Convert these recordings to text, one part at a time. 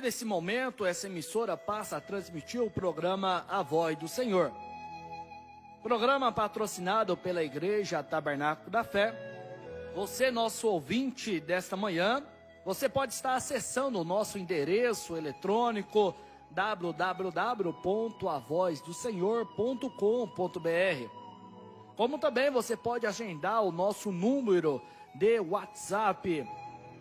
partir desse momento, essa emissora passa a transmitir o programa A Voz do Senhor. Programa patrocinado pela Igreja Tabernáculo da Fé. Você, nosso ouvinte desta manhã, você pode estar acessando o nosso endereço eletrônico www.avozdosenhor.com.br. Como também você pode agendar o nosso número de WhatsApp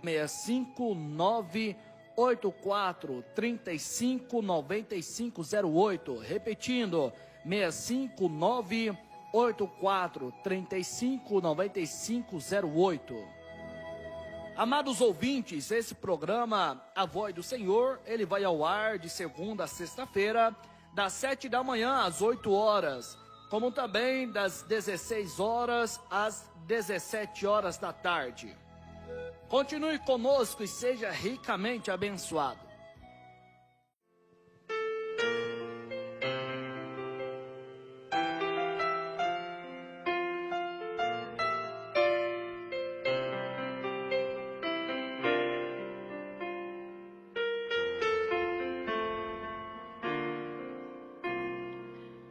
65984359508, repetindo 65984359508. Amados ouvintes, esse programa A Voz do Senhor, ele vai ao ar de segunda a sexta-feira, das 7 da manhã às 8 horas, como também das 16 horas às 17 horas da tarde. Continue conosco e seja ricamente abençoado.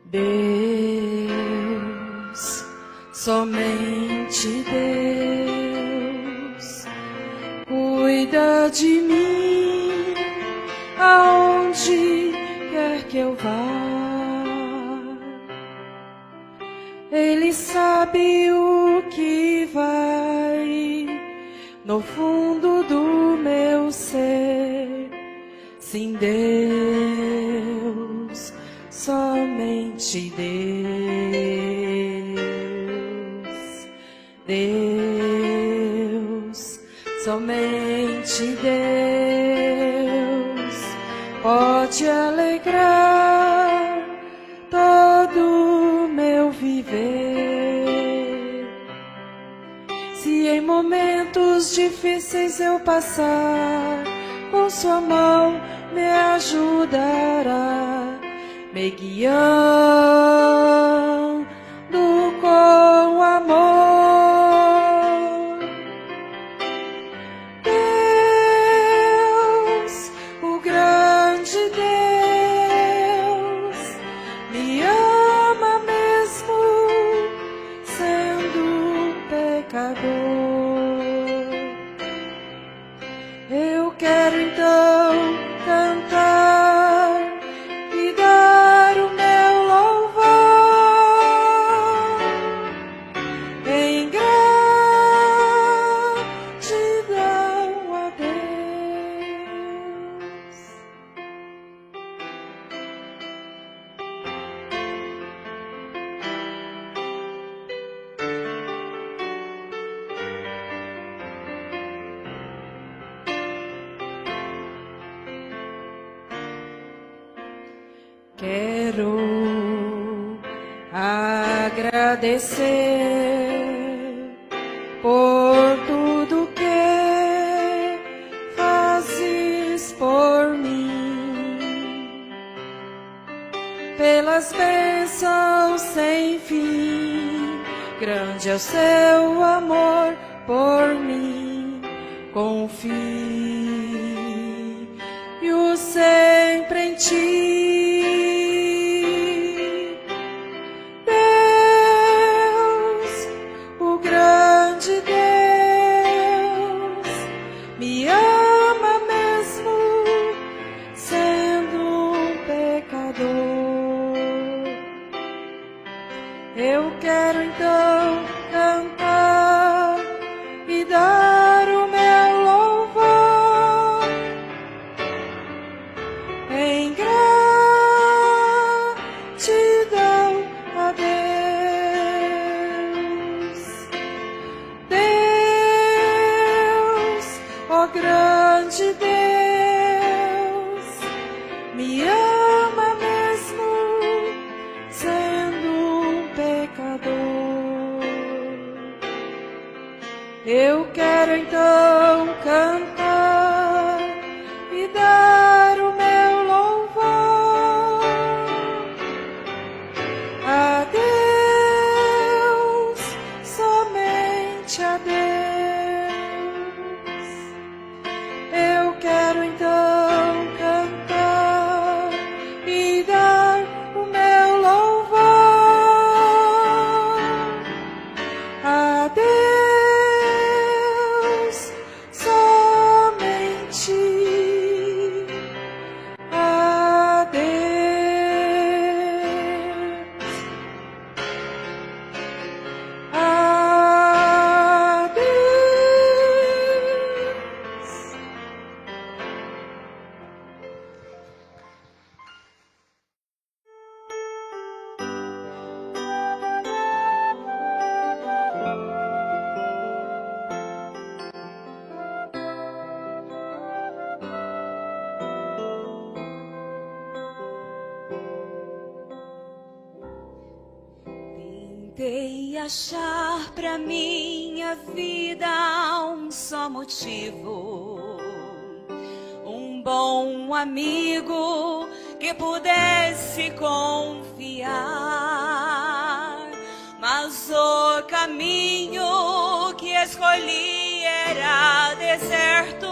Deus, somente Deus, cuida de mim, aonde quer que eu vá. Ele sabe o que vai no fundo do meu ser. Sim, Deus, somente Deus, somente Deus pode alegrar todo o meu viver. Se em momentos difíceis eu passar, com sua mão me ajudará, me guiando com amor. Deus, o grande Deus, me ama mesmo sendo pecador. Eu quero então cantar e dar o meu louvor em gratidão a Deus. Quero agradecer por tudo que fazes por mim, pelas bênçãos sem fim. Grande é o seu amor por mim. Confio sempre em ti. Eu quero então cantar e dar o meu louvor em gratidão a Deus. Deus, ó grande Deus, me ama mesmo sendo pecador. Eu quero então cantar e dar o meu louvor a Deus, somente a Deus. Eu quero então cantar Tentei achar pra minha vida um só motivo, um bom amigo que pudesse confiar, mas o caminho que escolhi era deserto,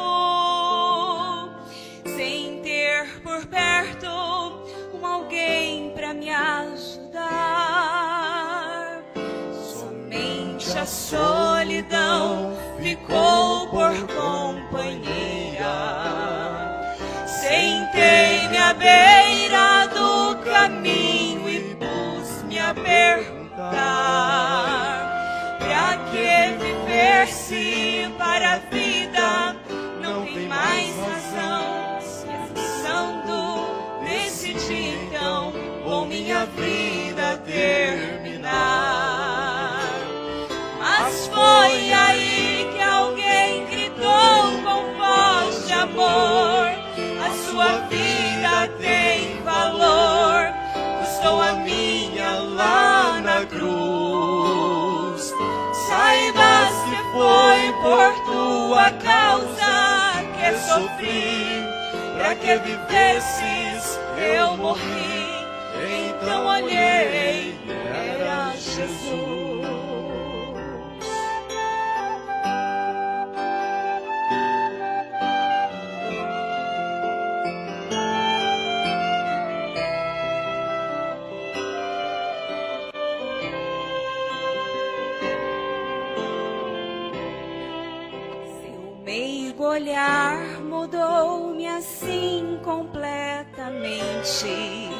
sem ter por perto alguém pra me ajudar. Somente a solidão ficou por companheira. Sentei-me à beira do caminho e pus-me a perguntar: pra que viver se para a vida não tem mais razão? Decidi então com minha vida terminar. Mas foi aí que alguém gritou com voz de amor: a sua vida tem valor, custou a minha lá na cruz. Saibas que foi por tua causa que sofri, pra que vivesses eu morri. Então olhei, era Jesus. Seu meigo olhar mudou-me assim completamente.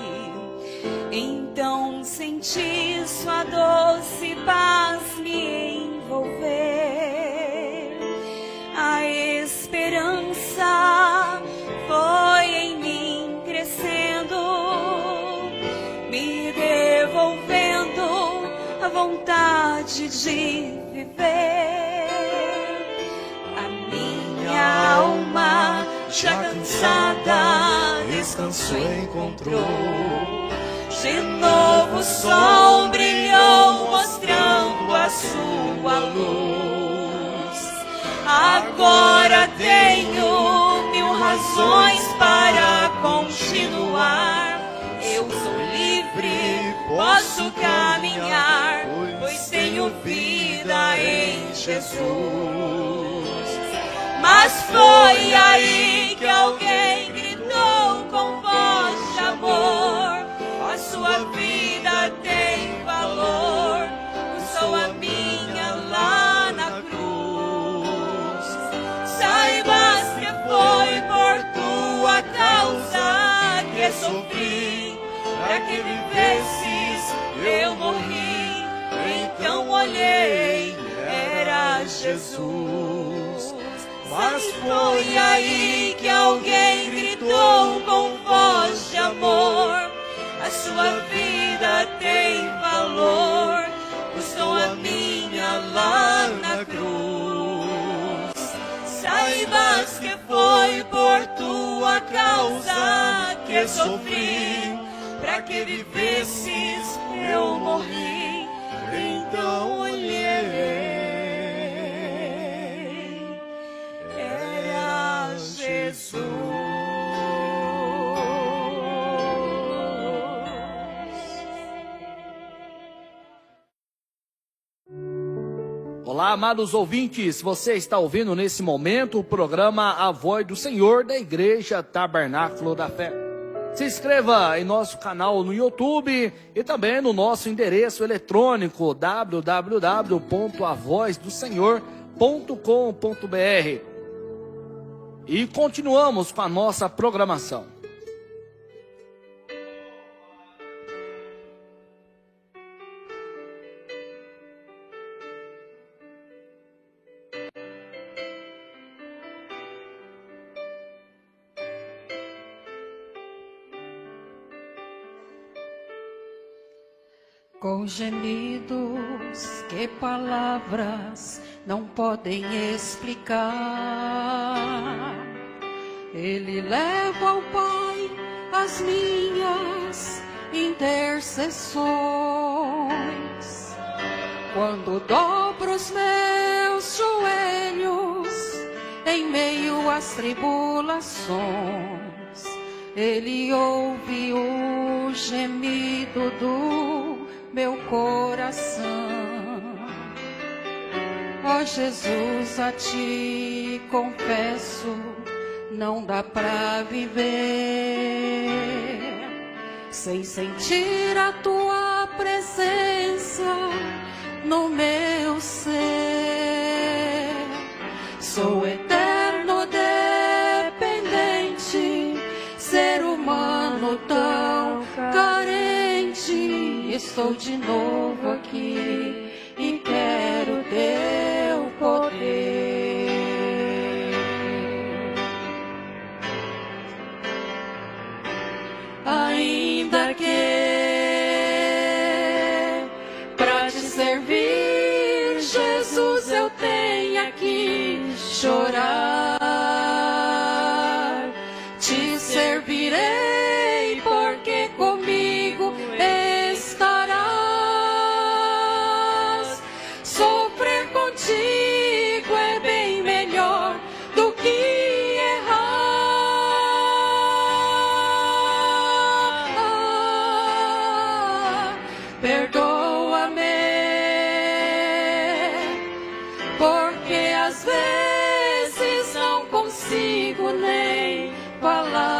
Então senti sua doce paz me envolver. A esperança foi em mim crescendo, me devolvendo a vontade de viver. A minha alma já cansada descansou e encontrou. De novo o sol brilhou mostrando a sua luz. Agora tenho 1000 razões para continuar. Eu sou livre, posso caminhar, pois tenho vida em Jesus. Mas foi aí que alguém gritou com voz de amor: a sua vida tem valor, custou a minha lá na cruz. Saibas que foi por tua causa que sofri, pra que vivesses eu morri. Então olhei, era Jesus. Mas foi aí que alguém gritou com voz de amor: a sua vida tem valor, custou a minha lá na cruz. Saibas que foi por tua causa que sofri, pra que vivesses eu morri. Então olhei, era Jesus. Olá, amados ouvintes, você está ouvindo nesse momento o programa A Voz do Senhor da Igreja Tabernáculo da Fé. Se inscreva em nosso canal no YouTube e também no nosso endereço eletrônico www.avozdosenhor.com.br. E continuamos com a nossa programação. Com gemidos que palavras não podem explicar, Ele leva ao Pai as minhas intercessões. Quando dobro os meus joelhos em meio às tribulações, Ele ouve o gemido do meu coração. Ó Jesus, a Ti confesso, não dá pra viver sem sentir a Tua presença no meu ser. Sou eterno dependente, ser humano tão carente. Estou de novo aqui e quero Teu poder. Ainda que pra Te servir, Jesus, eu tenha que chorar, Te servirei porque comigo estarás. Sofrer contigo é bem melhor do que errar. Perdoa-me, porque às vezes não consigo nem falar.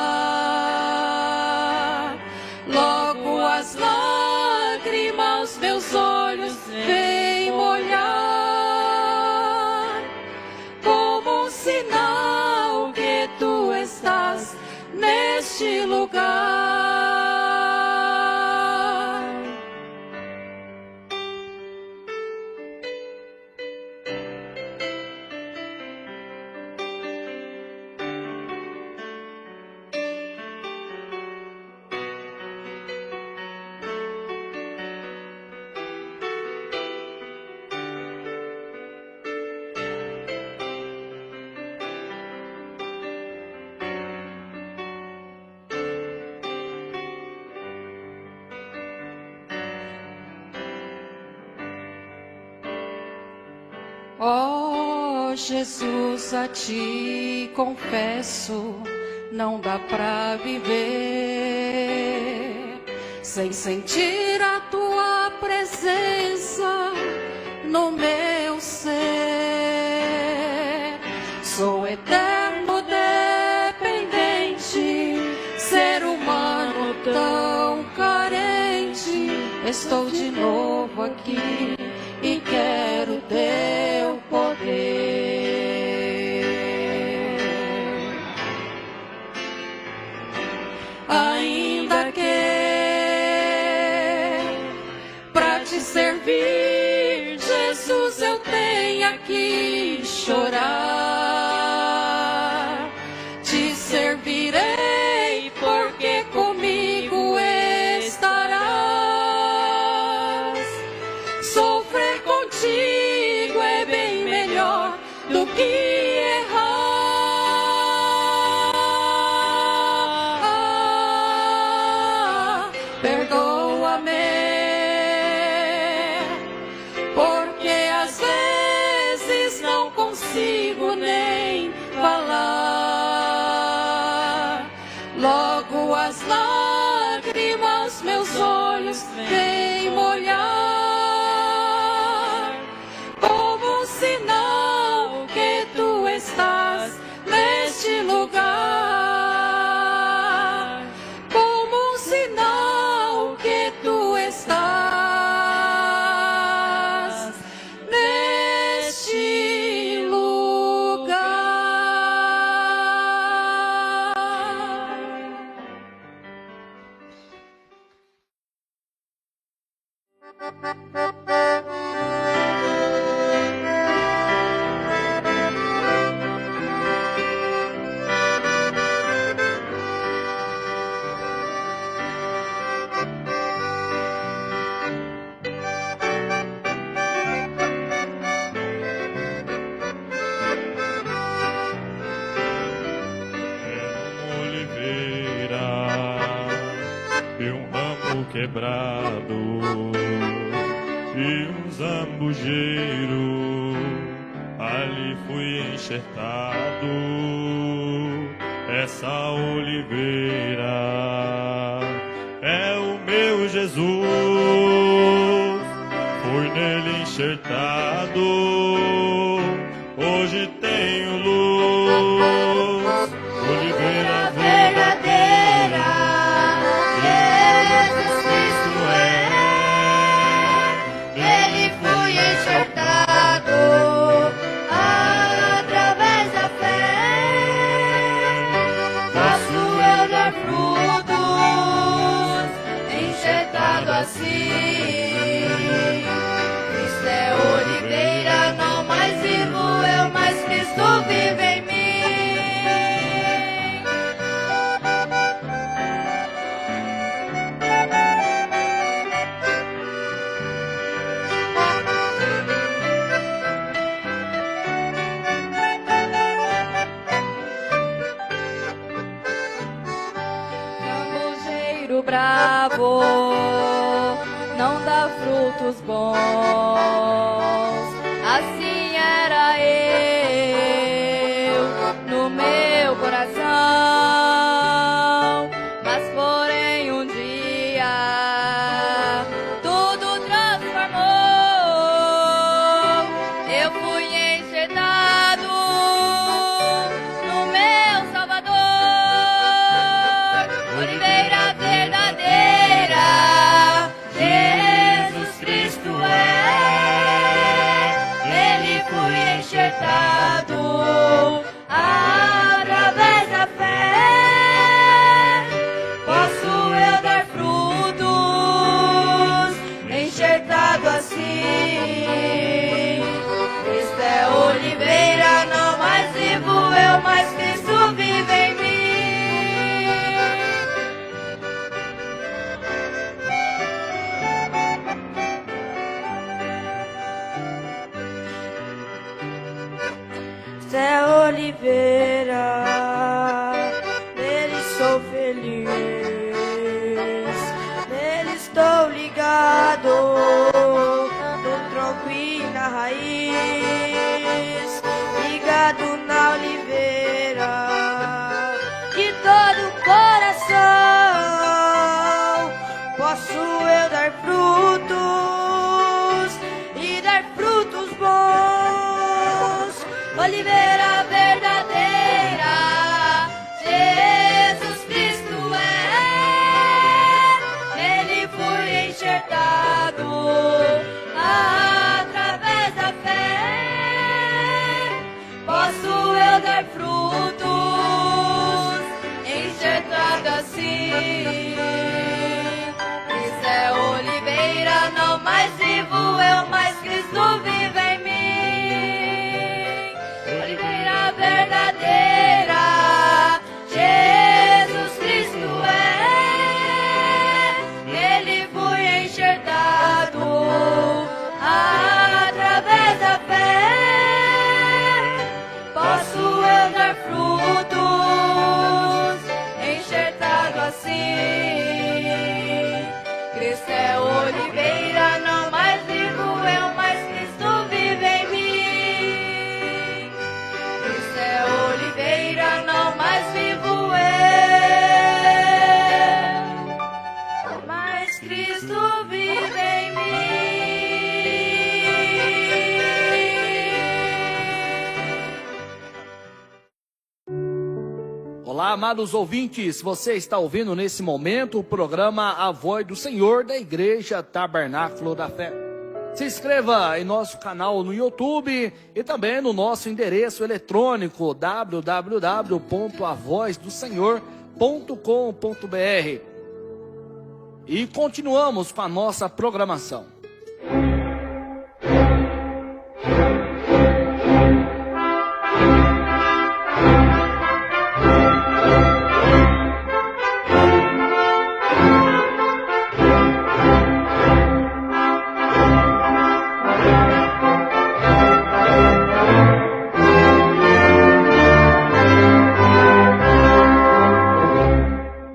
Logo as lágrimas meus olhos vêm molhar, como um sinal que Tu estás neste lugar. Ó Jesus, a Ti confesso, não dá pra viver sem sentir a Tua presença no meu ser. Sou eterno dependente, ser humano tão carente. Estou de novo aqui e quero Teu poder. Ainda que pra Te servir, Jesus, eu tenha que chorar, Te servirei porque comigo estarás. Sofrer contigo é bem melhor do que errar. Perdoa-me, porque às vezes não consigo nem falar. Logo as lágrimas meus olhos vêm molhar, como um sinal que Tu estás neste lugar. Como um sinal que Tu estás neste lugar. Oliveira, e um ramo quebrado, e um zambujeiro, ali fui enxertado. Essa oliveira é o meu Jesus, fui nele enxertado, hoje tenho luz, oliveira verdadeira, Jesus Cristo é, nele fui enxertado, através da fé, posso eu dar frutos, enxertado assim. Cristo é oliveira, não mais vivo eu, mas Cristo vive em mim. Zambujeiro bravo não dá frutos bons, assim era eu no meu coração. Mas porém um dia tudo transformou, eu fui enxertado no meu Salvador, oliveira verdadeira, Jesus Cristo é, nele fui enxertado, através da fé, posso eu dar frutos, enxertado assim. Cristo é oliveira, não mais vivo eu, mas Cristo vive em mim. Cristo é oliveira, nele sou feliz, nele estou ligado, no tronco e na raiz, ligado na oliveira, de todo o coração, posso eu dar frutos e dar frutos bons, oliveira verdadeira, Jesus Cristo é, nele fui enxertado, através da fé, posso eu dar frutos, enxertado assim. Cristo é oliveira, não mais vivo eu, mas Cristo vive em mim. Oliveira verdadeira, Jesus Cristo é, nele fui enxertado, através da fé, posso eu dar frutos, enxertado assim. Cristo é oliveira, não mais vivo eu, mas Cristo vive em mim. Cristo é oliveira, não mais vivo eu, mas Cristo vive em mim. Olá, amados ouvintes, você está ouvindo nesse momento o programa A Voz do Senhor da Igreja Tabernáculo da Fé. Se inscreva em nosso canal no YouTube e também no nosso endereço eletrônico www.avozdosenhor.com.br. E continuamos com a nossa programação.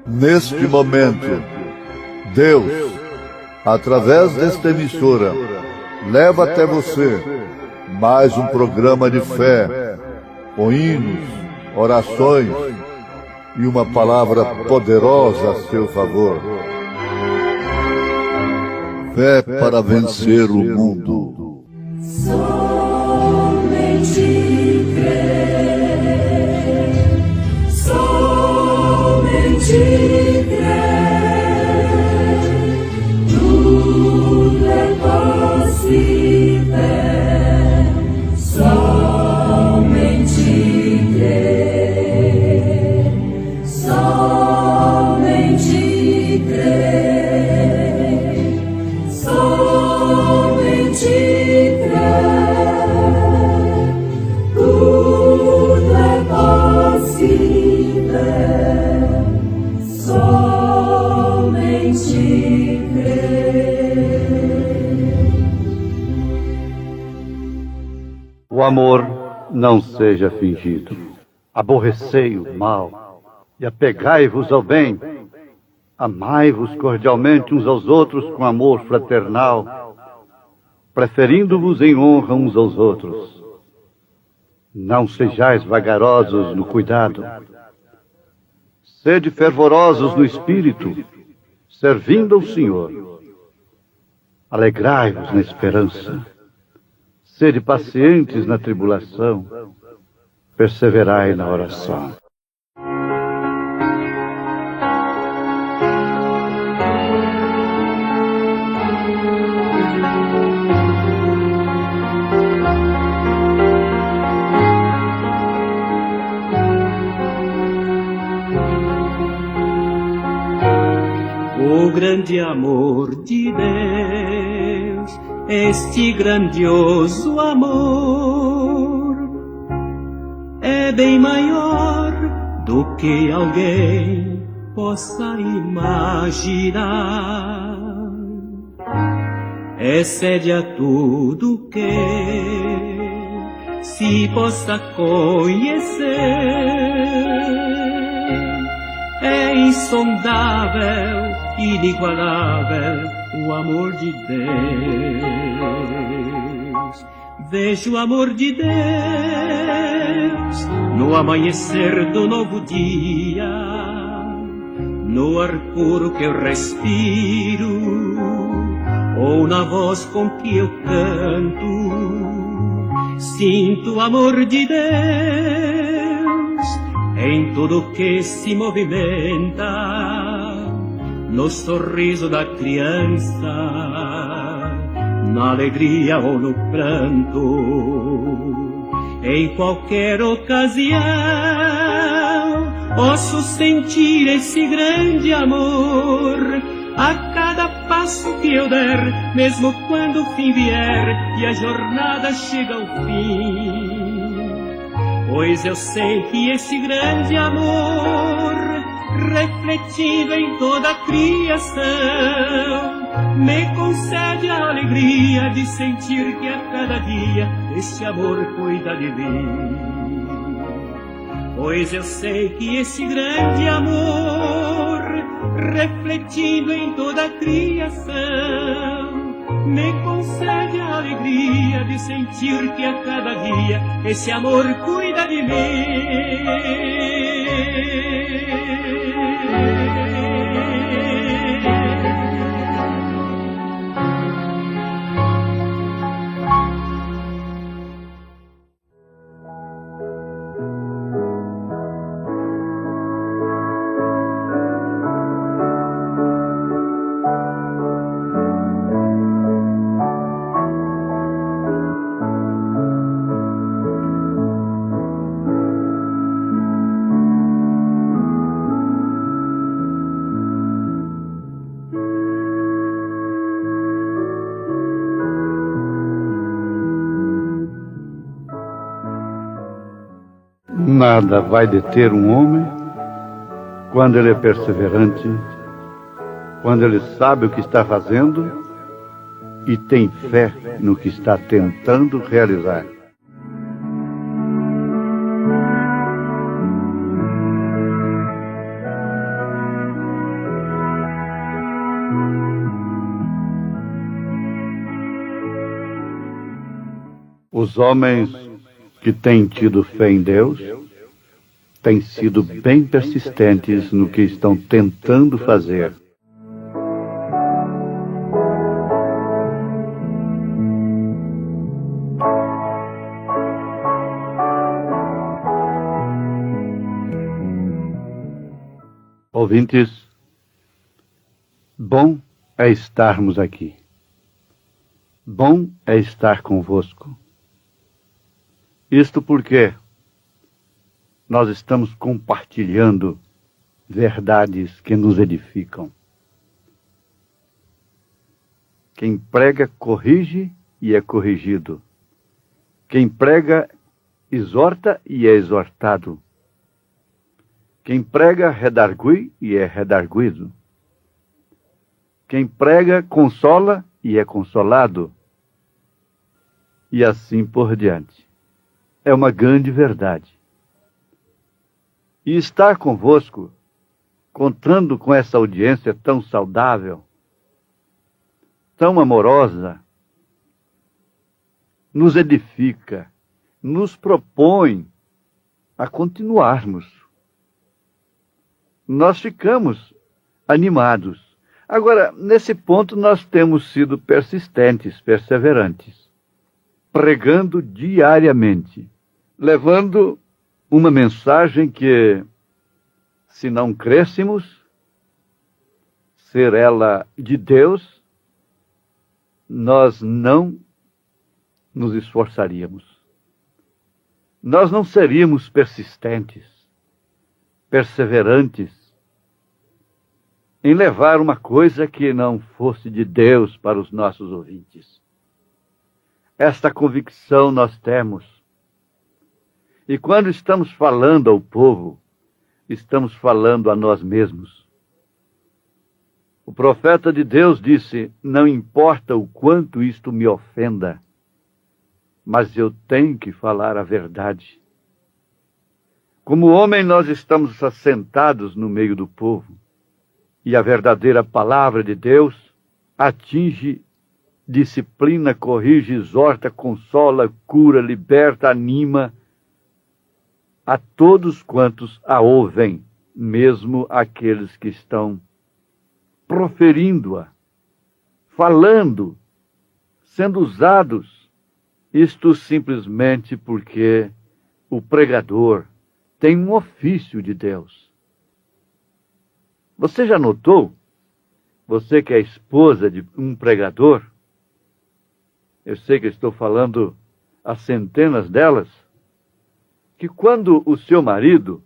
Neste momento, Deus através desta emissora, leva até você mais um programa de fé, com hinos, orações e uma palavra poderosa a seu favor. Fé para vencer o mundo. Somente crer, somente crer, tudo é possível, somente crer, somente crer, somente crer, tudo é possível, somente crer. O amor não seja fingido. Aborrecei o mal e apegai-vos ao bem. Amai-vos cordialmente uns aos outros com amor fraternal, preferindo-vos em honra uns aos outros. Não sejais vagarosos no cuidado. Sede fervorosos no espírito, servindo ao Senhor. Alegrai-vos na esperança. Sede pacientes na tribulação. Perseverai na oração. O grande amor de Deus, este grandioso amor, é bem maior do que alguém possa imaginar. Excede a tudo que se possa conhecer. É insondável, inigualável o amor de Deus. Vejo o amor de Deus no amanhecer do novo dia, no ar puro que eu respiro, ou na voz com que eu canto. Sinto o amor de Deus em tudo que se movimenta, no sorriso da criança, na alegria ou no pranto, em qualquer ocasião, posso sentir esse grande amor a cada passo que eu der, mesmo quando o fim vier e a jornada chega ao fim. Pois eu sei que esse grande amor, refletindo em toda a criação, me concede a alegria de sentir que a cada dia esse amor cuida de mim. Pois eu sei que esse grande amor, refletindo em toda a criação, me concede a alegria de sentir que a cada dia esse amor cuida de mim. Nada vai deter um homem quando ele é perseverante, quando ele sabe o que está fazendo e tem fé no que está tentando realizar. Os homens que têm tido fé em Deus têm sido bem persistentes no que estão tentando fazer. Ouvintes, bom é estarmos aqui. Bom é estar convosco. Isto porque nós estamos compartilhando verdades que nos edificam. Quem prega, corrige e é corrigido. Quem prega, exorta e é exortado. Quem prega, redargui e é redarguido. Quem prega, consola e é consolado. E assim por diante. É uma grande verdade. E estar convosco, contando com essa audiência tão saudável, tão amorosa, nos edifica, nos propõe a continuarmos. Nós ficamos animados. Agora, nesse ponto, nós temos sido persistentes, perseverantes, pregando diariamente, levando uma mensagem que, se não crêssemos ser ela de Deus, nós não nos esforçaríamos. Nós não seríamos persistentes, perseverantes, em levar uma coisa que não fosse de Deus para os nossos ouvintes. Esta convicção nós temos. E quando estamos falando ao povo, estamos falando a nós mesmos. O profeta de Deus disse: não importa o quanto isto me ofenda, mas eu tenho que falar a verdade. Como homem, nós estamos assentados no meio do povo, e a verdadeira palavra de Deus atinge, disciplina, corrige, exorta, consola, cura, liberta, anima a todos quantos a ouvem, mesmo aqueles que estão proferindo-a, falando, sendo usados, isto simplesmente porque o pregador tem um ofício de Deus. Você já notou? Você que é esposa de um pregador, eu sei que estou falando a centenas delas, que quando o seu marido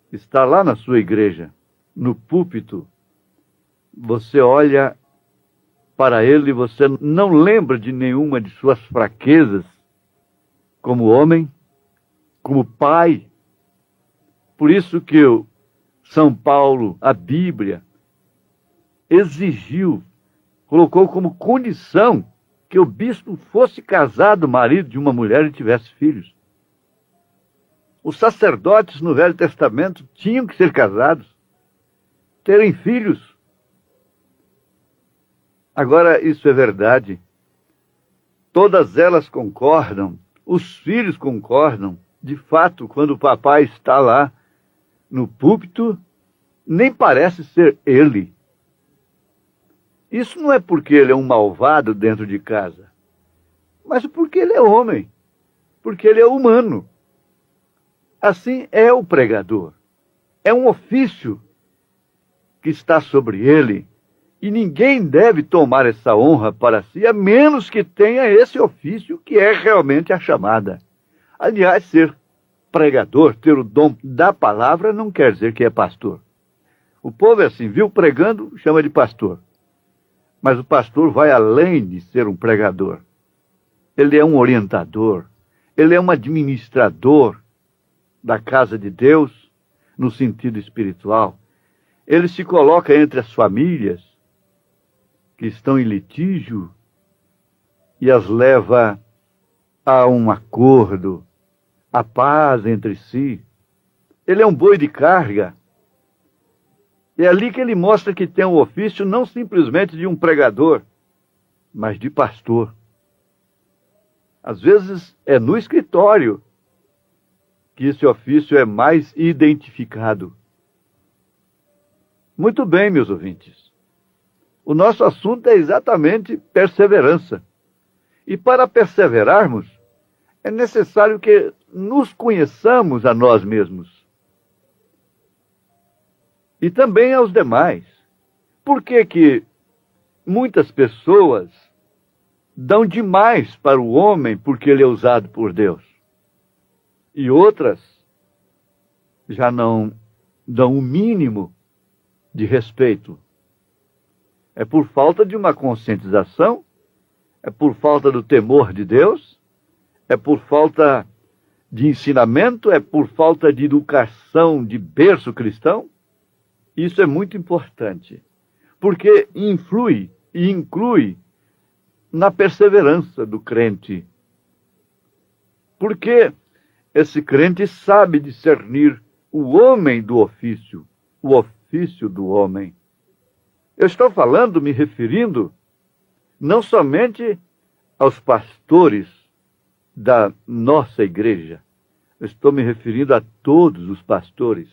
está lá na sua igreja, no púlpito, você olha para ele e você não lembra de nenhuma de suas fraquezas, como homem, como pai. Por isso que São Paulo, a Bíblia, exigiu, colocou como condição que o bispo fosse casado, marido de uma mulher e tivesse filhos. Os sacerdotes no Velho Testamento tinham que ser casados, terem filhos. Agora, isso é verdade. Todas elas concordam, os filhos concordam. De fato, quando o papai está lá no púlpito, nem parece ser ele. Isso não é porque ele é um malvado dentro de casa, mas porque ele é homem, porque ele é humano. Assim é o pregador. É um ofício que está sobre ele, e ninguém deve tomar essa honra para si, a menos que tenha esse ofício que é realmente a chamada. Aliás, ser pregador, ter o dom da palavra, não quer dizer que é pastor. O povo é assim, viu pregando, chama de pastor. Mas o pastor vai além de ser um pregador. Ele é um orientador, ele é um administrador da casa de Deus, no sentido espiritual. Ele se coloca entre as famílias que estão em litígio e as leva a um acordo, a paz entre si. Ele é um boi de carga. É ali que ele mostra que tem um ofício não simplesmente de um pregador, mas de pastor. Às vezes é no escritório que esse ofício é mais identificado. Muito bem, meus ouvintes. O nosso assunto é exatamente perseverança. E para perseverarmos, é necessário que nos conheçamos a nós mesmos. E também aos demais. Por que que muitas pessoas dão demais para o homem porque ele é usado por Deus? E outras já não dão o mínimo de respeito. É por falta de uma conscientização? É por falta do temor de Deus? É por falta de ensinamento? É por falta de educação de berço cristão? Isso é muito importante, porque influi e inclui na perseverança do crente. Porque esse crente sabe discernir o homem do ofício, o ofício do homem. Eu estou falando, me referindo, não somente aos pastores da nossa igreja. Eu estou me referindo a todos os pastores.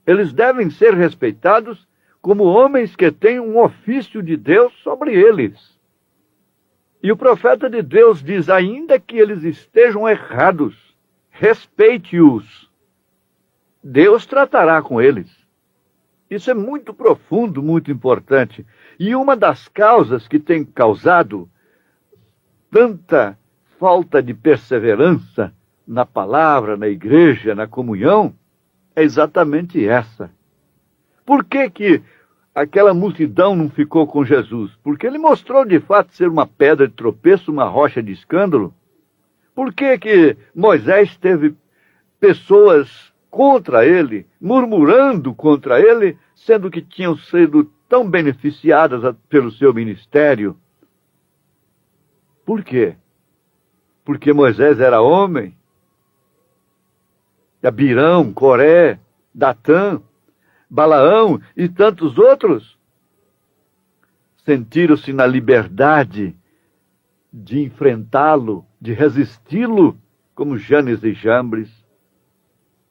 Eles devem ser respeitados como homens que têm um ofício de Deus sobre eles. E o profeta de Deus diz, ainda que eles estejam errados, respeite-os. Deus tratará com eles. Isso é muito profundo, muito importante. E uma das causas que tem causado tanta falta de perseverança na palavra, na igreja, na comunhão, é exatamente essa. Por que que aquela multidão não ficou com Jesus? Porque ele mostrou de fato ser uma pedra de tropeço, uma rocha de escândalo. Por que que Moisés teve pessoas contra ele, murmurando contra ele, sendo que tinham sido tão beneficiadas pelo seu ministério? Por quê? Porque Moisés era homem? Abirão, Coré, Datã, Balaão e tantos outros sentiram-se na liberdade de enfrentá-lo, de resisti-lo, como Janes e Jambres.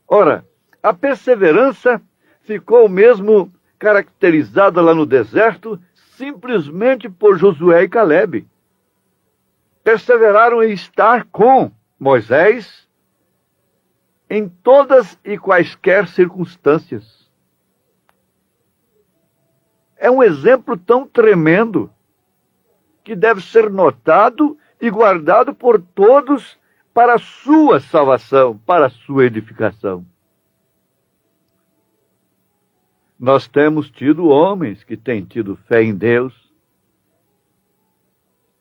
Ora, a perseverança ficou mesmo caracterizada lá no deserto simplesmente por Josué e Calebe. Perseveraram em estar com Moisés em todas e quaisquer circunstâncias. É um exemplo tão tremendo que deve ser notado e guardado por todos para a sua salvação, para a sua edificação. Nós temos tido homens que têm tido fé em Deus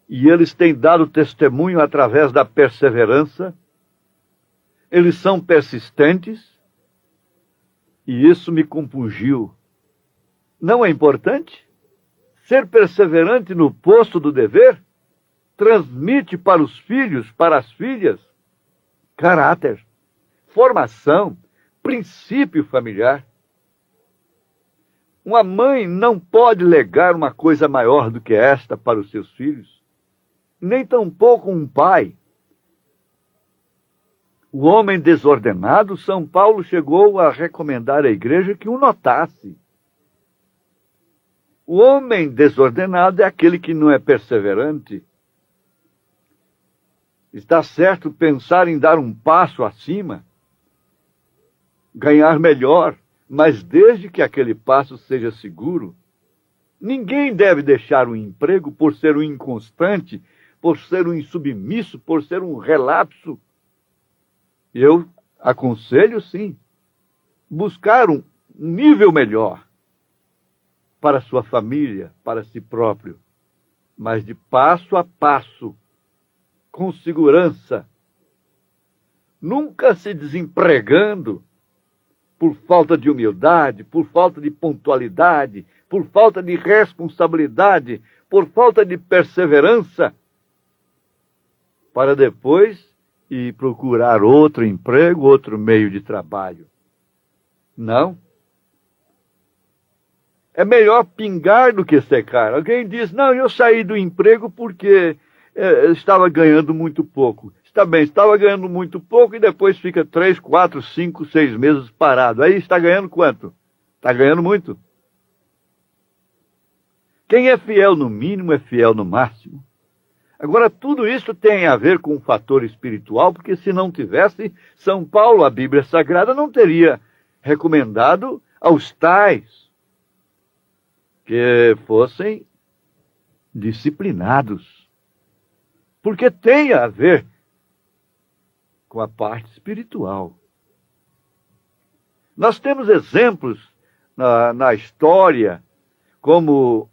e eles têm dado testemunho através da perseverança. Eles são persistentes e isso me compungiu. Não é importante? Ser perseverante no posto do dever transmite para os filhos, para as filhas, caráter, formação, princípio familiar. Uma mãe não pode legar uma coisa maior do que esta para os seus filhos, nem tampouco um pai. O homem desordenado, São Paulo chegou a recomendar à igreja que o notasse. O homem desordenado é aquele que não é perseverante. Está certo pensar em dar um passo acima, ganhar melhor, mas desde que aquele passo seja seguro. Ninguém deve deixar o emprego por ser um inconstante, por ser um insubmisso, por ser um relapso. Eu aconselho, sim, buscar um nível melhor para sua família, para si próprio, mas de passo a passo, com segurança, nunca se desempregando por falta de humildade, por falta de pontualidade, por falta de responsabilidade, por falta de perseverança, para depois ir procurar outro emprego, outro meio de trabalho. Não. É melhor pingar do que secar. Alguém diz, não, eu saí do emprego porque ele estava ganhando muito pouco. Está bem, estava ganhando muito pouco e depois fica 3, 4, 5, 6 meses parado. Aí está ganhando quanto? Está ganhando muito. Quem é fiel no mínimo é fiel no máximo. Agora, tudo isso tem a ver com um fator espiritual, porque se não tivesse, São Paulo, a Bíblia Sagrada, não teria recomendado aos tais que fossem disciplinados. Porque tem a ver com a parte espiritual. Nós temos exemplos na história, como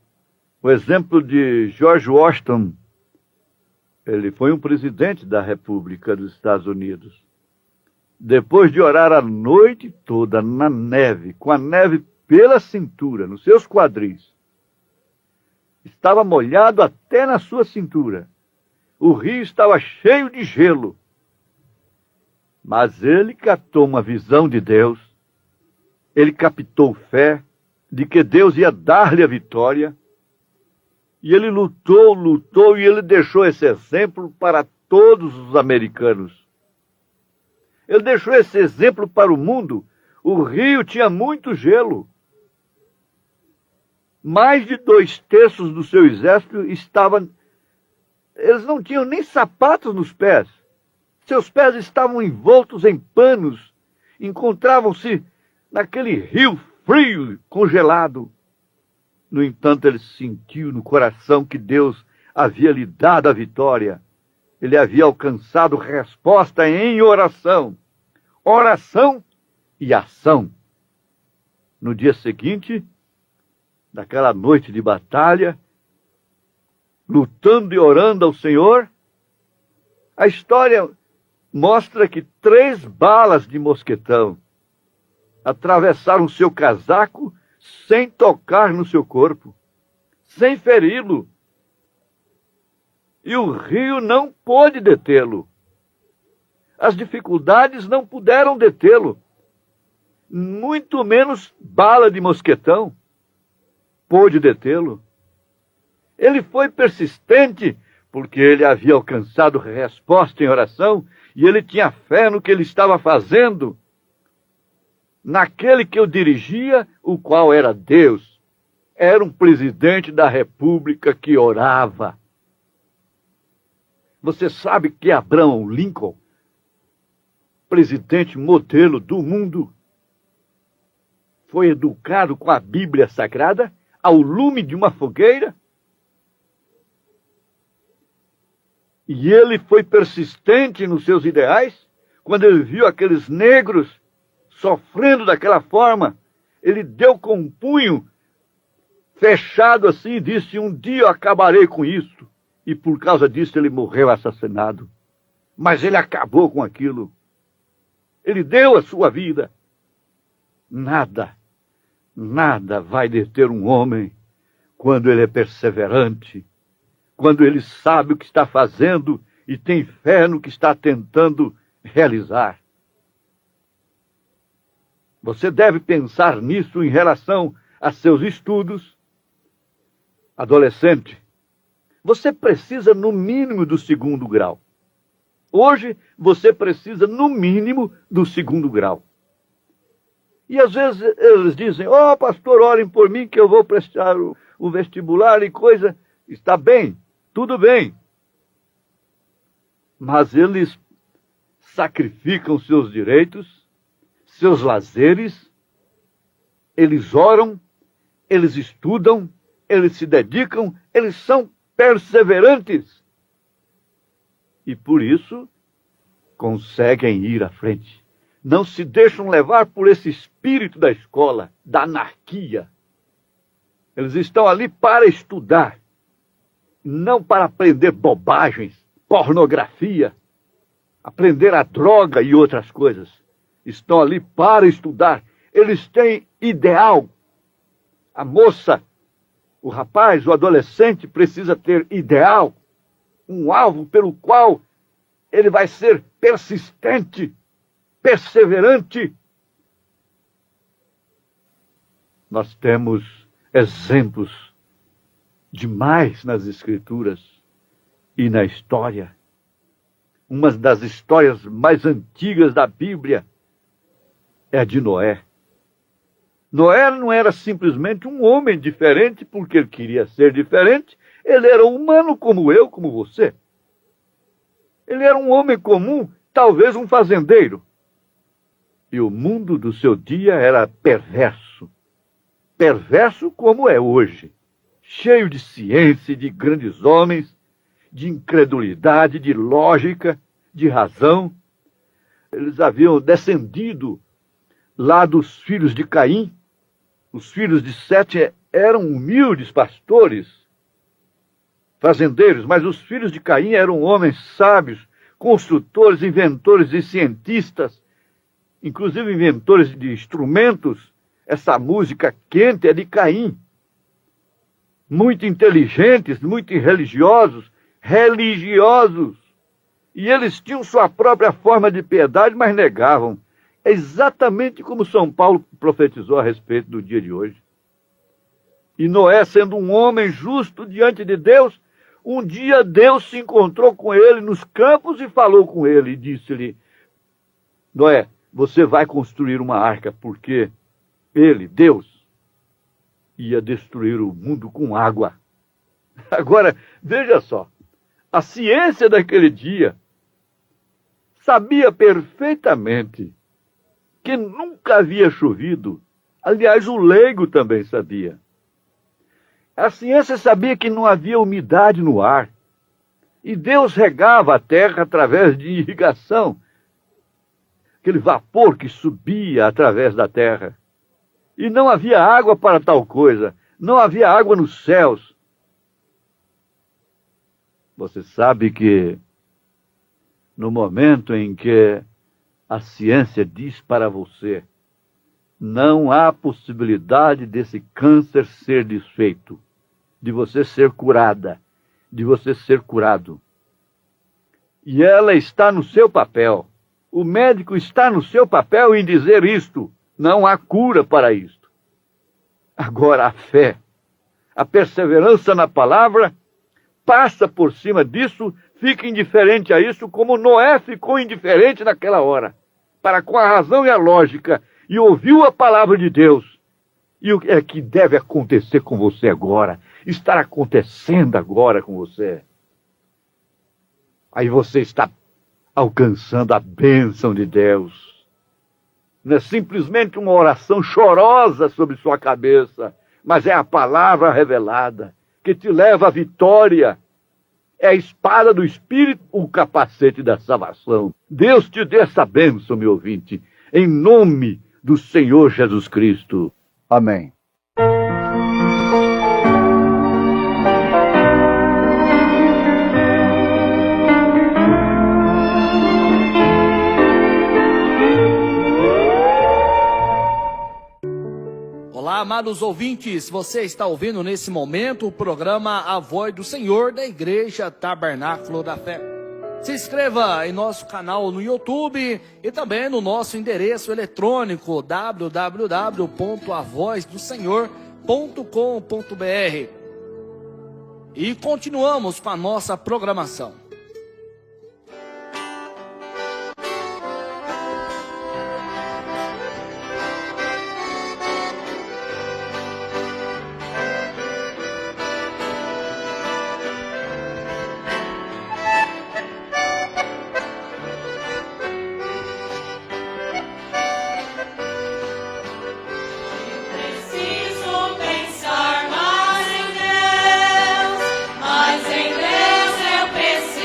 o exemplo de George Washington. Ele foi um presidente da República dos Estados Unidos. Depois de orar a noite toda na neve, com a neve pela cintura, nos seus quadris, estava molhado até na sua cintura. O rio estava cheio de gelo. Mas ele captou uma visão de Deus. Ele captou fé de que Deus ia dar-lhe a vitória. E ele lutou e ele deixou esse exemplo para todos os americanos. Ele deixou esse exemplo para o mundo. O rio tinha muito gelo. Mais de 2/3 do seu exército estavam... Eles não tinham nem sapatos nos pés. Seus pés estavam envoltos em panos. Encontravam-se naquele rio frio, congelado. No entanto, ele sentiu no coração que Deus havia lhe dado a vitória. Ele havia alcançado resposta em oração. Oração e ação. No dia seguinte, naquela noite de batalha, lutando e orando ao Senhor, a história mostra que 3 balas de mosquetão atravessaram seu casaco sem tocar no seu corpo, sem feri-lo. E o rio não pôde detê-lo. As dificuldades não puderam detê-lo. Muito menos bala de mosquetão pôde detê-lo. Ele foi persistente porque ele havia alcançado resposta em oração e ele tinha fé no que ele estava fazendo, naquele que o dirigia, o qual era Deus. Era um presidente da República que orava. Você sabe que Abraham Lincoln, presidente modelo do mundo, foi educado com a Bíblia Sagrada ao lume de uma fogueira? E ele foi persistente nos seus ideais? Quando ele viu aqueles negros sofrendo daquela forma, ele deu com um punho fechado assim e disse: um dia eu acabarei com isso. E por causa disso ele morreu assassinado. Mas ele acabou com aquilo. Ele deu a sua vida. Nada vai deter um homem quando ele é perseverante, quando ele sabe o que está fazendo e tem fé no que está tentando realizar. Você deve pensar nisso em relação a seus estudos. Adolescente, você precisa no mínimo do 2º grau. Hoje você precisa no mínimo do 2º grau. E às vezes eles dizem: ó, pastor, orem por mim que eu vou prestar o vestibular e coisa. Está bem, tudo bem. Mas eles sacrificam seus direitos, seus lazeres, eles oram, eles estudam, eles se dedicam, eles são perseverantes. E por isso conseguem ir à frente. Não se deixam levar por esse espírito da escola, da anarquia. Eles estão ali para estudar, não para aprender bobagens, pornografia, aprender a droga e outras coisas. Estão ali para estudar. Eles têm ideal. A moça, o rapaz, o adolescente precisa ter ideal, um alvo pelo qual ele vai ser persistente, perseverante. Nós temos exemplos demais nas Escrituras e na história. Uma das histórias mais antigas da Bíblia é a de Noé. Noé não era simplesmente um homem diferente porque ele queria ser diferente. Ele era humano como eu, como você. Ele era um homem comum, talvez um fazendeiro. E o mundo do seu dia era perverso. Perverso como é hoje. Cheio de ciência, de grandes homens, de incredulidade, de lógica, de razão. Eles haviam descendido lá dos filhos de Caim. Os filhos de Sete eram humildes pastores, fazendeiros, mas os filhos de Caim eram homens sábios, construtores, inventores e cientistas, inclusive inventores de instrumentos. Essa música quente é de Caim. Muito inteligentes, muito religiosos. E eles tinham sua própria forma de piedade, mas negavam. É exatamente como São Paulo profetizou a respeito do dia de hoje. E Noé, sendo um homem justo diante de Deus, um dia Deus se encontrou com ele nos campos e falou com ele e disse-lhe: Noé, você vai construir uma arca, porque ele, Deus, ia destruir o mundo com água. Agora, veja só, a ciência daquele dia sabia perfeitamente que nunca havia chovido. Aliás, o leigo também sabia. A ciência sabia que não havia umidade no ar. E Deus regava a terra através de irrigação. Aquele vapor que subia através da terra. E não havia água para tal coisa. Não havia água nos céus. Você sabe que no momento em que a ciência diz para você: não há possibilidade desse câncer ser desfeito, de você ser curada, de você ser curado. E ela está no seu papel. O médico está no seu papel em dizer isto. Não há cura para isto. Agora a fé, a perseverança na palavra, passa por cima disso, fica indiferente a isso, como Noé ficou indiferente naquela hora, para com a razão e a lógica, e ouviu a palavra de Deus. E o que é que deve acontecer com você agora? Estar acontecendo agora com você. Aí você está alcançando a bênção de Deus. Não é simplesmente uma oração chorosa sobre sua cabeça, mas é a palavra revelada que te leva à vitória. É a espada do Espírito, o capacete da salvação. Deus te dê essa bênção, meu ouvinte, em nome do Senhor Jesus Cristo. Amém. Olá, amados ouvintes, você está ouvindo nesse momento o programa A Voz do Senhor da Igreja Tabernáculo da Fé. Se inscreva em nosso canal no YouTube e também no nosso endereço eletrônico www.avozdosenhor.com.br. E continuamos com a nossa programação. Preciso pensar mais em Deus eu preciso.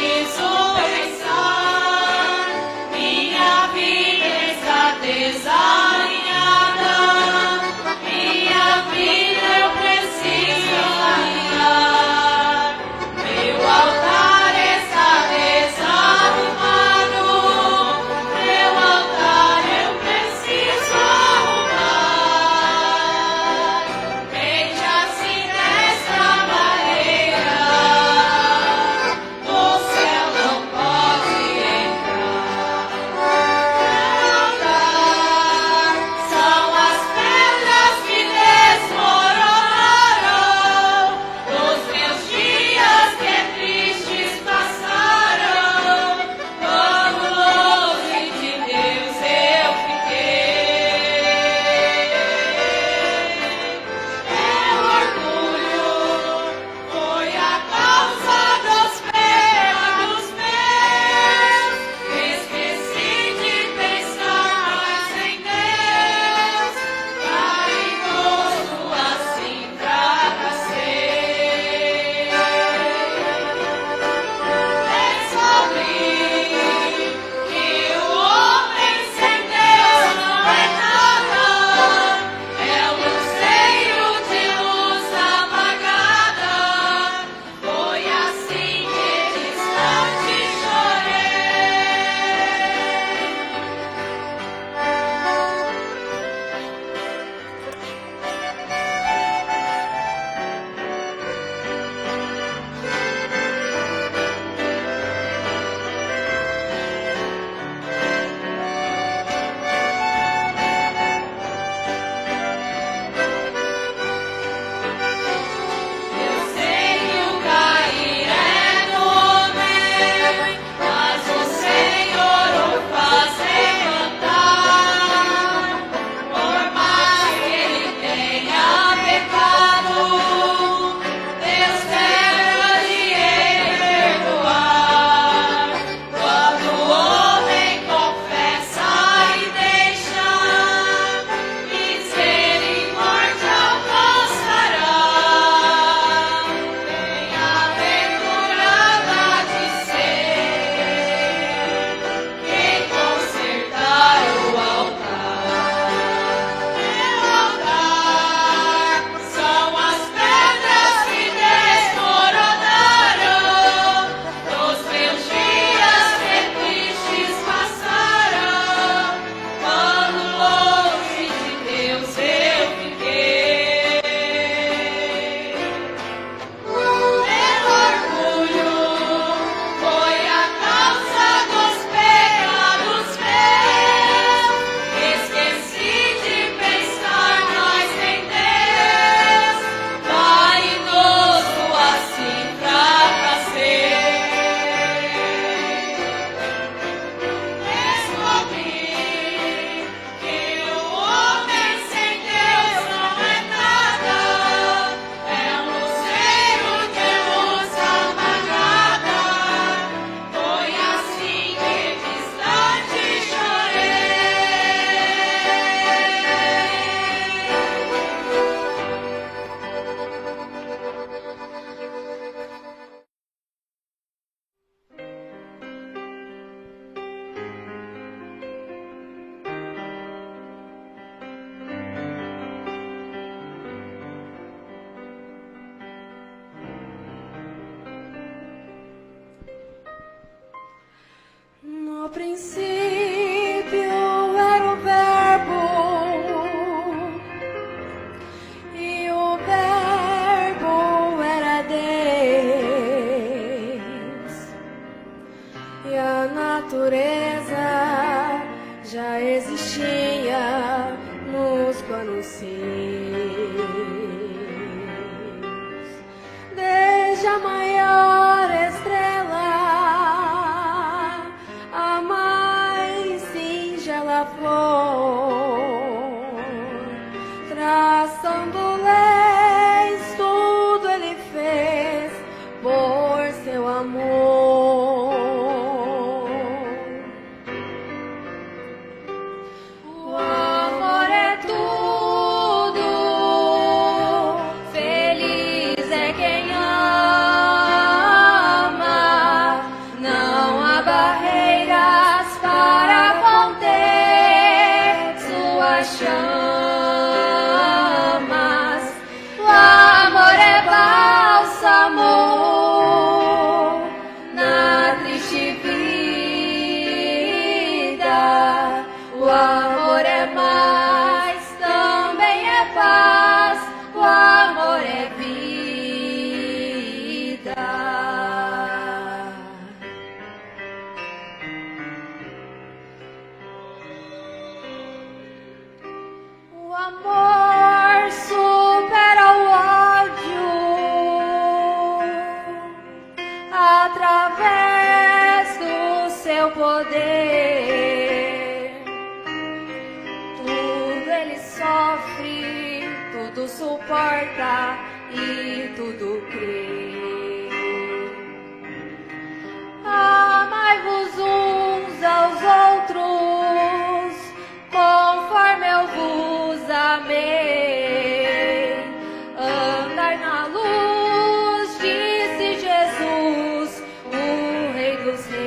princípio era o Verbo, e o Verbo era Deus, e a natureza já existia nos planos seus. Desde a maior estrela, a mais singela flor, traçando leis, tudo ele fez por seu amor. O amor é tudo, feliz é quem ama, não há barreiras para conter suas chamas. O amor é bálsamo na triste vida. O amor é mais, também é paz. O amor é vida. O amor supera o ódio através do seu poder. Tudo ele sofre, tudo suporta e tudo crê. Amai-vos uns aos outros, conforme eu vos amei. Andai na luz, disse Jesus, o Rei dos Reis.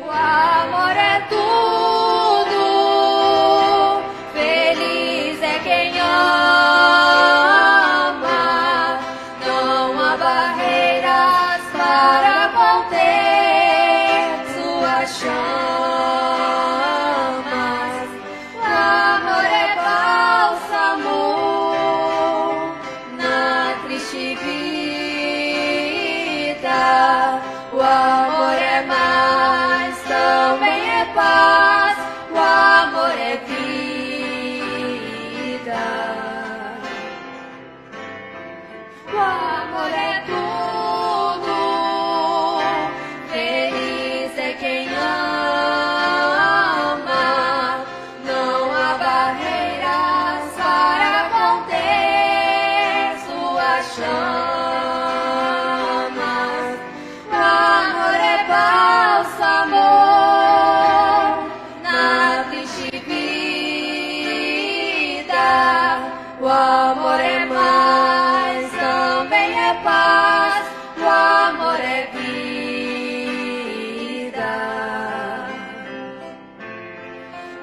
O amor é tudo, feliz é quem ama, não há barreiras para conter suas chamas. O amor é bálsamo na triste vida. O amor é mais, também é paz. O amor é vida. O amor é tudo, feliz é quem ama, não há barreiras para conter suas chamas. O amor é bálsamo na triste vida. O amor é mais, também é paz. O amor é vida.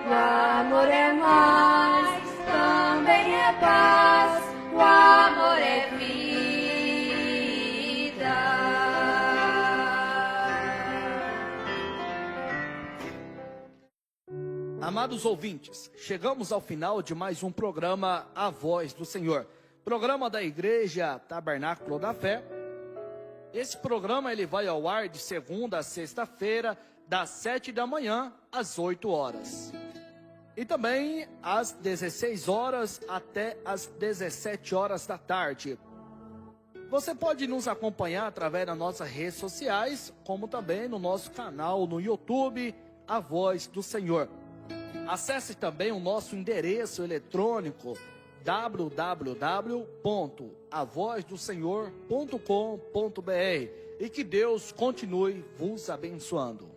O amor é mais, também é paz. O amor é vida. Amados ouvintes, chegamos ao final de mais um programa A Voz do Senhor, programa da Igreja Tabernáculo da Fé. Esse programa ele vai ao ar de segunda a sexta-feira, das 7 da manhã às 8 horas. E também às 16 horas até às 17 horas da tarde. Você pode nos acompanhar através das nossas redes sociais, como também no nosso canal no YouTube, A Voz do Senhor. Acesse também o nosso endereço eletrônico www.avozdosenhor.com.br e que Deus continue vos abençoando.